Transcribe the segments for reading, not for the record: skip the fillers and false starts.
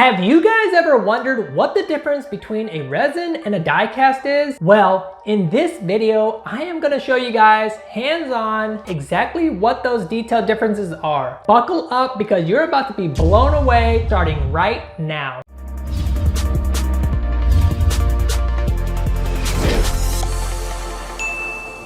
Have you guys ever wondered what the difference between a resin and a die-cast is? Well, in this video, I am gonna show you guys hands-on exactly what those detailed differences are. Buckle up because you're about to be blown away starting right now.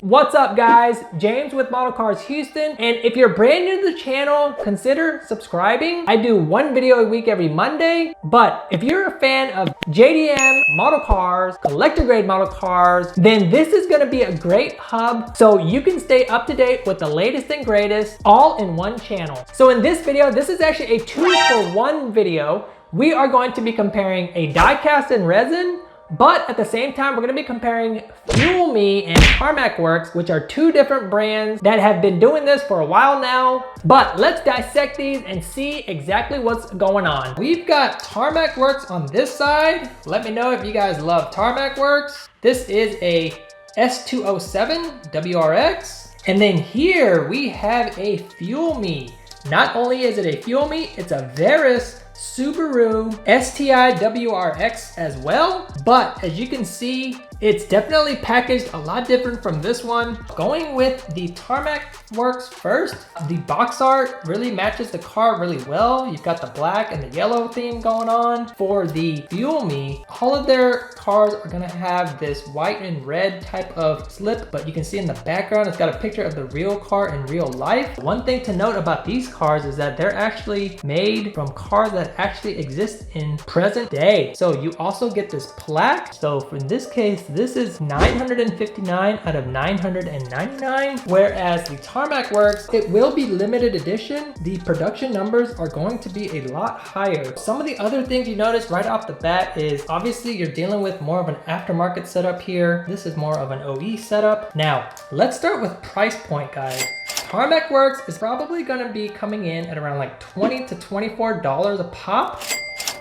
What's up guys, James with Model Cars Houston, and if you're brand new to the channel, consider subscribing. I do one video a week every Monday, but if you're a fan of JDM model cars, collector grade model cars, then this is gonna be a great hub so you can stay up to date with the latest and greatest all in one channel. So in this video, this is actually a 2-for-1 video. We are going to be comparing a die cast and resin, but at the same time, we're gonna be comparing FUELME and Tarmac Works, which are two different brands that have been doing this for a while now. But let's dissect these and see exactly what's going on. We've got Tarmac Works on this side. Let me know if you guys love Tarmac Works. This is a S207 WRX. And then here we have a FUELME. Not only is it a FUELME, it's a Veris Subaru STI WRX as well, but as you can see, it's definitely packaged a lot different from this one. Going with the Tarmac Works first, the box art really matches the car really well. You've got the black and the yellow theme going on. For the FUELME, all of their cars are gonna have this white and red type of slip, but you can see in the background, it's got a picture of the real car in real life. One thing to note about these cars is that they're actually made from cars that actually exist in present day. So you also get this plaque. So in this case, this is 959 out of 999, whereas the Tarmac Works, it will be limited edition. The production numbers are going to be a lot higher. Some of the other things you notice right off the bat is obviously you're dealing with more of an aftermarket setup here. This is more of an OE setup. Now, let's start with price point, guys. Tarmac Works is probably gonna be coming in at around like $20 to $24 a pop.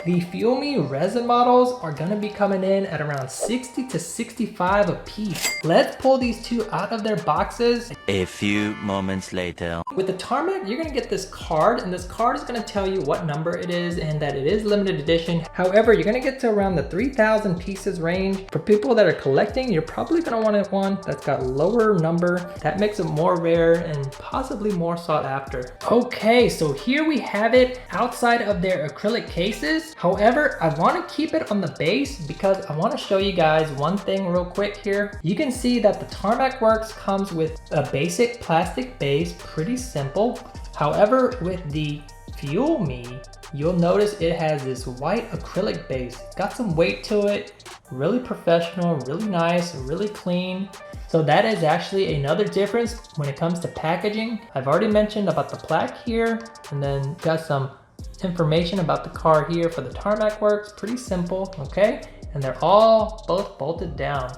The FUELME resin models are gonna be coming in at around $60 to $65 a piece. Let's pull these two out of their boxes. A few moments later. With the Tarmac, you're gonna get this card, and this card is gonna tell you what number it is and that it is limited edition. However, you're gonna get to around the 3,000 pieces range. For people that are collecting, you're probably gonna want one that's got lower number. That makes it more rare and possibly more sought after. Okay, so here we have it outside of their acrylic cases. However, I want to keep it on the base because I want to show you guys one thing real quick here. You can see that the Tarmac Works comes with a basic plastic base, pretty simple. However, with the FUELME, you'll notice it has this white acrylic base. Got some weight to it, really professional, really nice, really clean. So that is actually another difference when it comes to packaging. I've already mentioned about the plaque here, and then got some information about the car here for the Tarmac Works. Pretty simple, okay? And they're all both bolted down.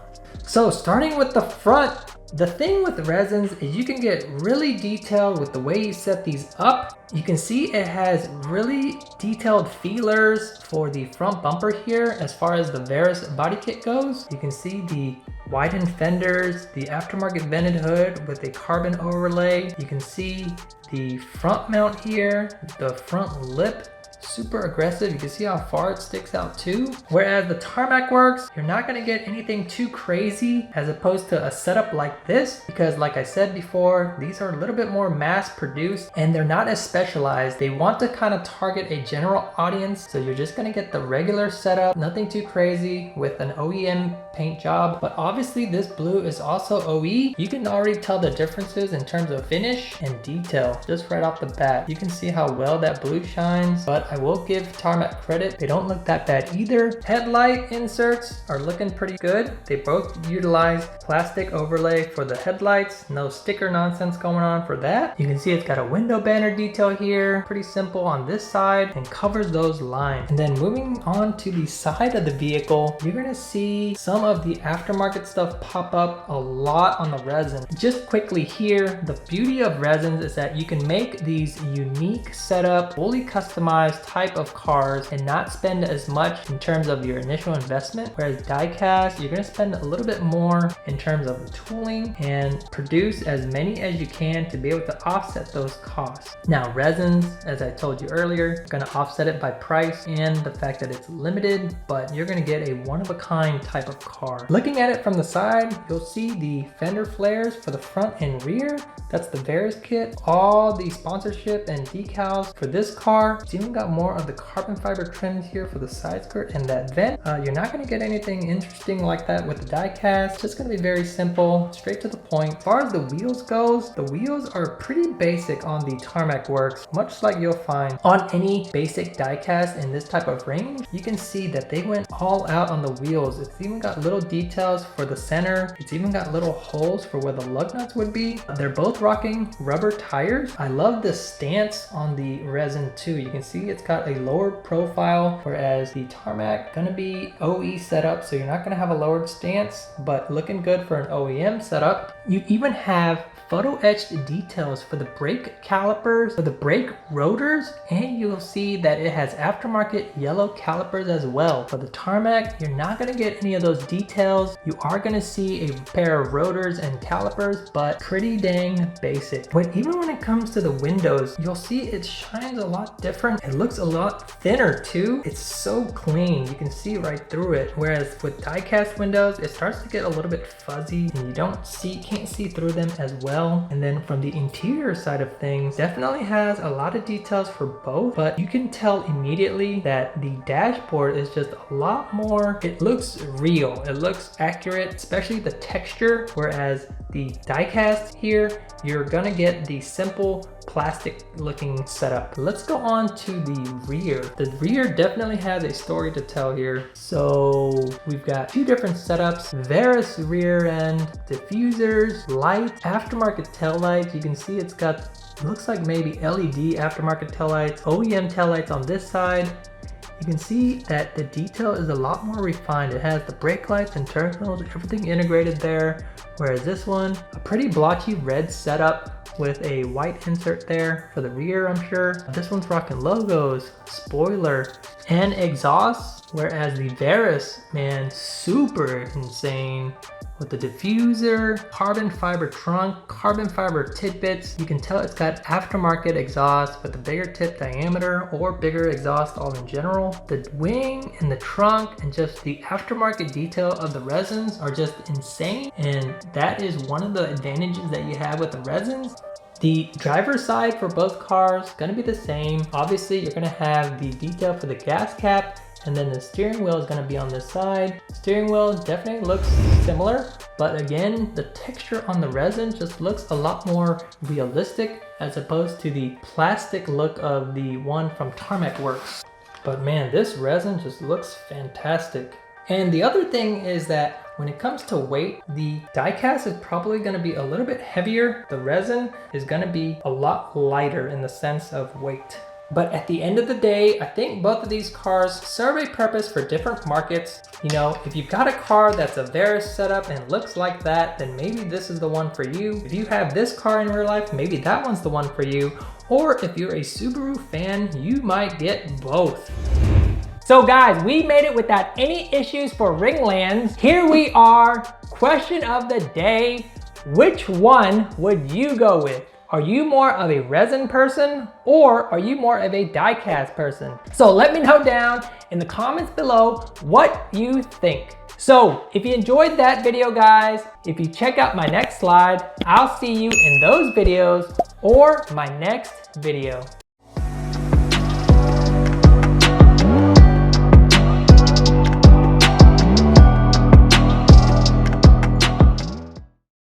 So starting with the front, the thing with resins is you can get really detailed with the way you set these up. You can see it has really detailed feelers for the front bumper here as far as the Veris body kit goes. You can see the widened fenders, the aftermarket vented hood with a carbon overlay. You can see the front mount here, the front lip, super aggressive. You can see how far it sticks out too. Whereas the Tarmac Works, you're not gonna get anything too crazy as opposed to a setup like this, because like I said before, these are a little bit more mass produced and they're not as specialized. They want to kind of target a general audience. So you're just gonna get the regular setup, nothing too crazy with an OEM paint job. But obviously this blue is also OE. You can already tell the differences in terms of finish and detail just right off the bat. You can see how well that blue shines, but I will give Tarmac credit. They don't look that bad either. Headlight inserts are looking pretty good. They both utilize plastic overlay for the headlights. No sticker nonsense going on for that. You can see it's got a window banner detail here. Pretty simple on this side and covers those lines. And then moving on to the side of the vehicle, you're gonna see some of the aftermarket stuff pop up a lot on the resin. Just quickly here, the beauty of resins is that you can make these unique setup, fully customized customized type of cars and not spend as much in terms of your initial investment. Whereas diecast, you're gonna spend a little bit more in terms of tooling and produce as many as you can to be able to offset those costs. Now resins, as I told you earlier, gonna offset it by price and the fact that it's limited, but you're gonna get a one-of-a-kind type of car. Looking at it from the side, you'll see the fender flares for the front and rear. That's the Veris kit. All the sponsorship and decals for this car. It's even got more of the carbon fiber trims here for the side skirt and that vent. You're not gonna get anything interesting like that with the diecast. It's just gonna be very simple, straight to the point. As far as the wheels goes, the wheels are pretty basic on the Tarmac Works, much like you'll find on any basic diecast in this type of range. You can see that they went all out on the wheels. It's even got little details for the center. It's even got little holes for where the lug nuts would be. They're both rocking rubber tires. I love the stance on the resin too. You can see it's got a lower profile, whereas the Tarmac gonna be OE setup, so you're not gonna have a lowered stance, but looking good for an OEM setup. You even have photo etched details for the brake calipers, for the brake rotors, and you'll see that it has aftermarket yellow calipers as well. For the Tarmac, you're not gonna get any of those details. You are gonna see a pair of rotors and calipers, but pretty dang basic. But even when it comes to the windows, you'll see it shines a lot different. It looks a lot thinner too. It's so clean, you can see right through it. Whereas with diecast windows, it starts to get a little bit fuzzy and you can't see through them as well. And then from the interior side of things, definitely has a lot of details for both, but you can tell immediately that the dashboard is just a lot more, it looks real, it looks accurate, especially the texture, whereas the diecast here, you're gonna get the simple plastic looking setup. Let's go on to the rear. The rear definitely has a story to tell here. So we've got two different setups, Veris rear end, diffusers, light, aftermarket tail lights. You can see it's got, looks like maybe LED aftermarket tail lights, OEM tail lights on this side. You can see that the detail is a lot more refined. It has the brake lights and turn signals, everything integrated there. Whereas this one, a pretty blotchy red setup with a white insert there for the rear, I'm sure. This one's rocking logos, spoiler, and exhaust. Whereas the Veris, man, super insane. With the diffuser, carbon fiber trunk, carbon fiber tidbits. You can tell it's got aftermarket exhaust with a bigger tip diameter or bigger exhaust all in general. The wing and the trunk and just the aftermarket detail of the resins are just insane. And that is one of the advantages that you have with the resins. The driver's side for both cars gonna be the same. Obviously, you're gonna have the detail for the gas cap, and then the steering wheel is going to be on this side. Steering wheel definitely looks similar, but again, the texture on the resin just looks a lot more realistic as opposed to the plastic look of the one from Tarmac Works. But man, this resin just looks fantastic. And the other thing is that when it comes to weight, the diecast is probably going to be a little bit heavier. The resin is going to be a lot lighter in the sense of weight. But at the end of the day, I think both of these cars serve a purpose for different markets. You know, if you've got a car that's a Veris setup and looks like that, then maybe this is the one for you. If you have this car in real life, maybe that one's the one for you. Or if you're a Subaru fan, you might get both. So guys, we made it without any issues for Ringlands. Here we are, question of the day. Which one would you go with? Are you more of a resin person or are you more of a diecast person? So let me know down in the comments below what you think. So if you enjoyed that video, guys, if you check out my next slide, I'll see you in those videos or my next video.